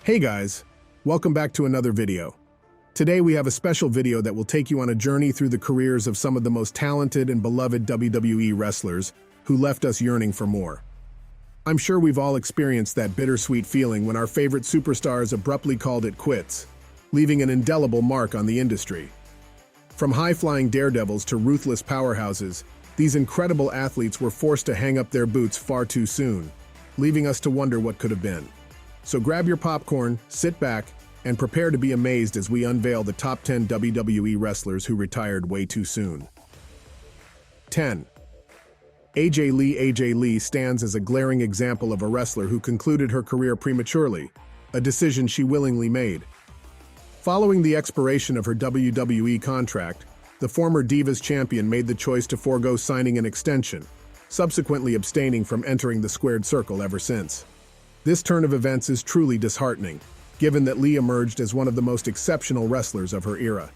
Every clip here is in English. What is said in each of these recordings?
Hey guys, welcome back to another video. Today we have a special video that will take you on a journey through the careers of some of the most talented and beloved WWE wrestlers who left us yearning for more. I'm sure we've all experienced that bittersweet feeling when our favorite superstars abruptly called it quits, leaving an indelible mark on the industry. From high-flying daredevils to ruthless powerhouses, these incredible athletes were forced to hang up their boots far too soon, leaving us to wonder what could have been. So grab your popcorn, sit back, and prepare to be amazed as we unveil the top 10 WWE wrestlers who retired way too soon. 10. AJ Lee. AJ Lee stands as a glaring example of a wrestler who concluded her career prematurely, a decision she willingly made. Following the expiration of her WWE contract, the former Divas champion made the choice to forego signing an extension, subsequently abstaining from entering the squared circle ever since. This turn of events is truly disheartening, given that Lee emerged as one of the most exceptional wrestlers of her era.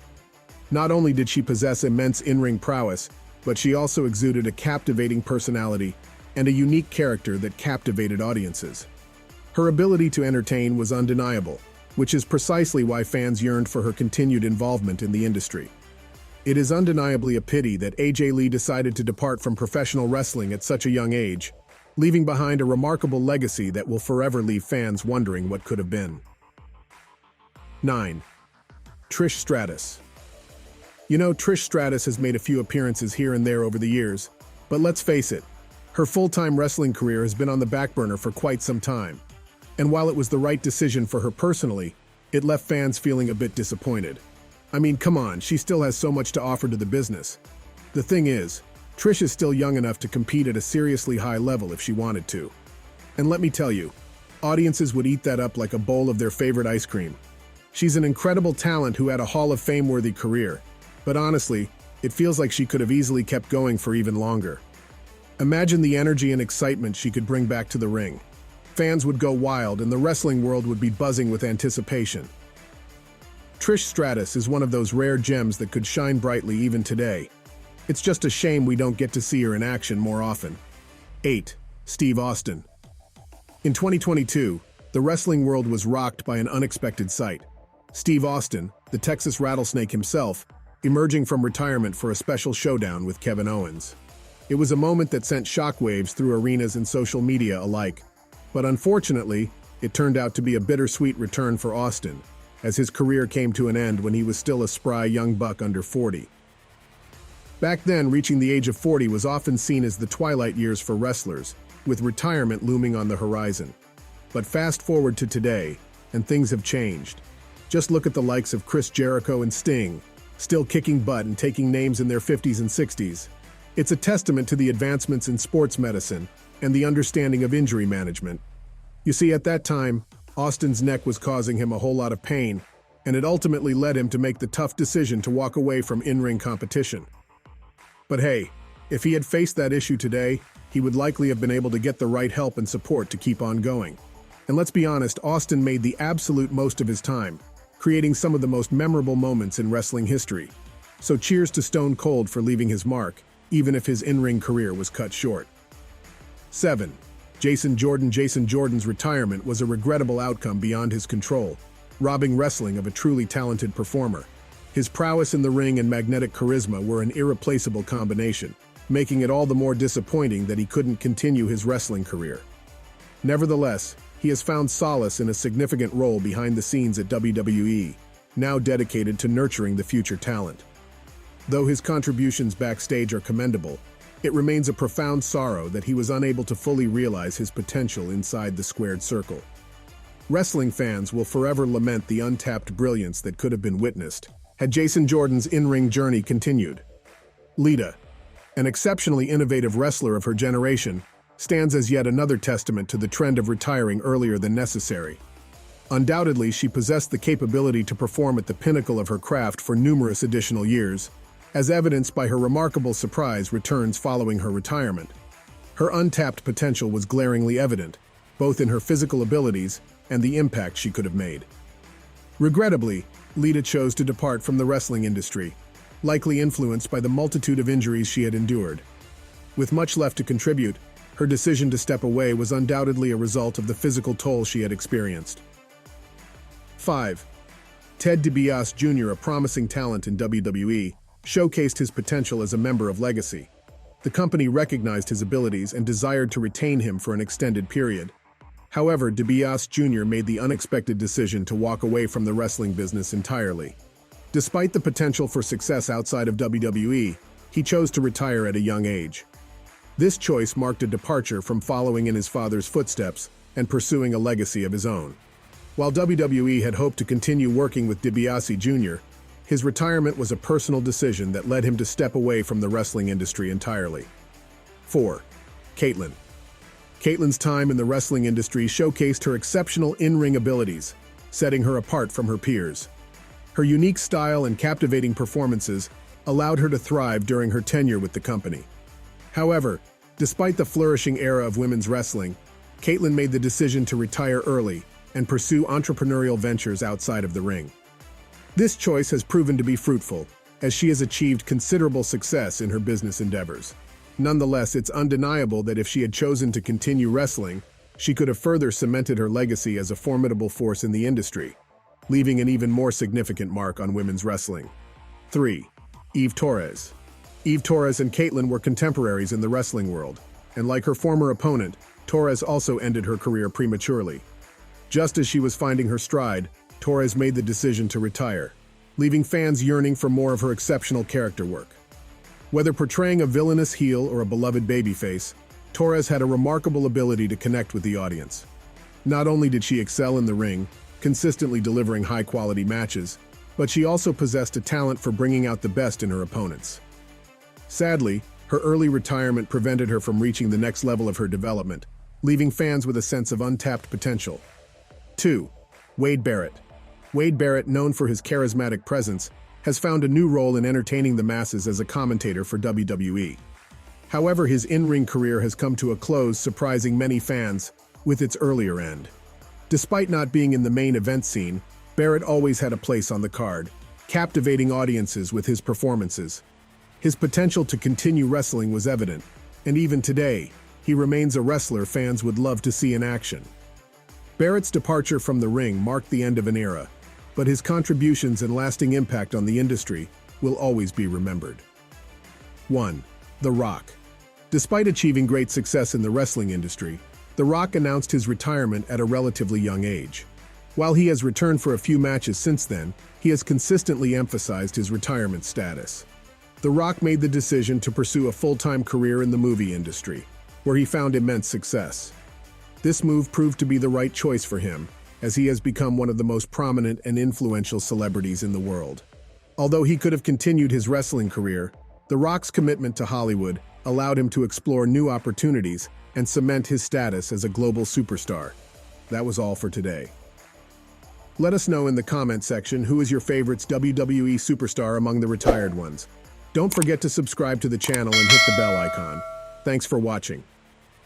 Not only did she possess immense in-ring prowess, but she also exuded a captivating personality and a unique character that captivated audiences. Her ability to entertain was undeniable, which is precisely why fans yearned for her continued involvement in the industry. It is undeniably a pity that AJ Lee decided to depart from professional wrestling at such a young age, leaving behind a remarkable legacy that will forever leave fans wondering what could have been. 9. Trish Stratus. You know, Trish Stratus has made a few appearances here and there over the years, but let's face it, her full-time wrestling career has been on the back burner for quite some time. And while it was the right decision for her personally, it left fans feeling a bit disappointed. I mean, come on, she still has so much to offer to the business. The thing is, Trish is still young enough to compete at a seriously high level if she wanted to. And let me tell you, audiences would eat that up like a bowl of their favorite ice cream. She's an incredible talent who had a Hall of Fame-worthy career, but honestly, it feels like she could have easily kept going for even longer. Imagine the energy and excitement she could bring back to the ring. Fans would go wild and the wrestling world would be buzzing with anticipation. Trish Stratus is one of those rare gems that could shine brightly even today. It's just a shame we don't get to see her in action more often. 8. Steve Austin. In 2022, the wrestling world was rocked by an unexpected sight. Steve Austin, the Texas Rattlesnake himself, emerging from retirement for a special showdown with Kevin Owens. It was a moment that sent shockwaves through arenas and social media alike. But unfortunately, it turned out to be a bittersweet return for Austin, as his career came to an end when he was still a spry young buck under 40. Back then, reaching the age of 40 was often seen as the twilight years for wrestlers, with retirement looming on the horizon. But fast forward to today, and things have changed. Just look at the likes of Chris Jericho and Sting, still kicking butt and taking names in their 50s and 60s. It's a testament to the advancements in sports medicine and the understanding of injury management. You see, at that time, Austin's neck was causing him a whole lot of pain, and it ultimately led him to make the tough decision to walk away from in-ring competition. But hey, if he had faced that issue today, he would likely have been able to get the right help and support to keep on going. And let's be honest, Austin made the absolute most of his time, creating some of the most memorable moments in wrestling history. So cheers to Stone Cold for leaving his mark, even if his in-ring career was cut short. 7. Jason Jordan. Jason Jordan's retirement was a regrettable outcome beyond his control, robbing wrestling of a truly talented performer. His prowess in the ring and magnetic charisma were an irreplaceable combination, making it all the more disappointing that he couldn't continue his wrestling career. Nevertheless, he has found solace in a significant role behind the scenes at WWE, now dedicated to nurturing the future talent. Though his contributions backstage are commendable, it remains a profound sorrow that he was unable to fully realize his potential inside the squared circle. Wrestling fans will forever lament the untapped brilliance that could have been witnessed had Jason Jordan's in-ring journey continued. Lita, an exceptionally innovative wrestler of her generation, stands as yet another testament to the trend of retiring earlier than necessary. Undoubtedly, she possessed the capability to perform at the pinnacle of her craft for numerous additional years, as evidenced by her remarkable surprise returns following her retirement. Her untapped potential was glaringly evident, both in her physical abilities and the impact she could have made. Regrettably, Lita chose to depart from the wrestling industry, likely influenced by the multitude of injuries she had endured. With much left to contribute, her decision to step away was undoubtedly a result of the physical toll she had experienced. 5. Ted DiBiase Jr., a promising talent in WWE, showcased his potential as a member of Legacy. The company recognized his abilities and desired to retain him for an extended period. However, DiBiase Jr. made the unexpected decision to walk away from the wrestling business entirely. Despite the potential for success outside of WWE, he chose to retire at a young age. This choice marked a departure from following in his father's footsteps and pursuing a legacy of his own. While WWE had hoped to continue working with DiBiase Jr., his retirement was a personal decision that led him to step away from the wrestling industry entirely. 4. Caitlyn. Caitlyn's time in the wrestling industry showcased her exceptional in-ring abilities, setting her apart from her peers. Her unique style and captivating performances allowed her to thrive during her tenure with the company. However, despite the flourishing era of women's wrestling, Caitlyn made the decision to retire early and pursue entrepreneurial ventures outside of the ring. This choice has proven to be fruitful, as she has achieved considerable success in her business endeavors. Nonetheless, it's undeniable that if she had chosen to continue wrestling, she could have further cemented her legacy as a formidable force in the industry, leaving an even more significant mark on women's wrestling. 3. Torres. Torres and Caitlyn were contemporaries in the wrestling world, and like her former opponent, Torres also ended her career prematurely. Just as she was finding her stride, Torres made the decision to retire, leaving fans yearning for more of her exceptional character work. Whether portraying a villainous heel or a beloved babyface, Torres had a remarkable ability to connect with the audience. Not only did she excel in the ring, consistently delivering high-quality matches, but she also possessed a talent for bringing out the best in her opponents. Sadly, her early retirement prevented her from reaching the next level of her development, leaving fans with a sense of untapped potential. 2. Barrett. Barrett, known for his charismatic presence, has found a new role in entertaining the masses as a commentator for WWE. However, his in-ring career has come to a close, surprising many fans with its earlier end. Despite not being in the main event scene, Barrett always had a place on the card, captivating audiences with his performances. His potential to continue wrestling was evident, and even today, he remains a wrestler fans would love to see in action. Barrett's departure from the ring marked the end of an era, but his contributions and lasting impact on the industry will always be remembered. 1. The Rock. Despite achieving great success in the wrestling industry, The Rock announced his retirement at a relatively young age. While he has returned for a few matches since then, he has consistently emphasized his retirement status. The Rock made the decision to pursue a full-time career in the movie industry, where he found immense success. This move proved to be the right choice for him, as he has become one of the most prominent and influential celebrities in the world. Although he could have continued his wrestling career, The Rock's commitment to Hollywood allowed him to explore new opportunities and cement his status as a global superstar. That was all for today. Let us know in the comment section who is your favorite WWE superstar among the retired ones. Don't forget to subscribe to the channel and hit the bell icon. Thanks for watching.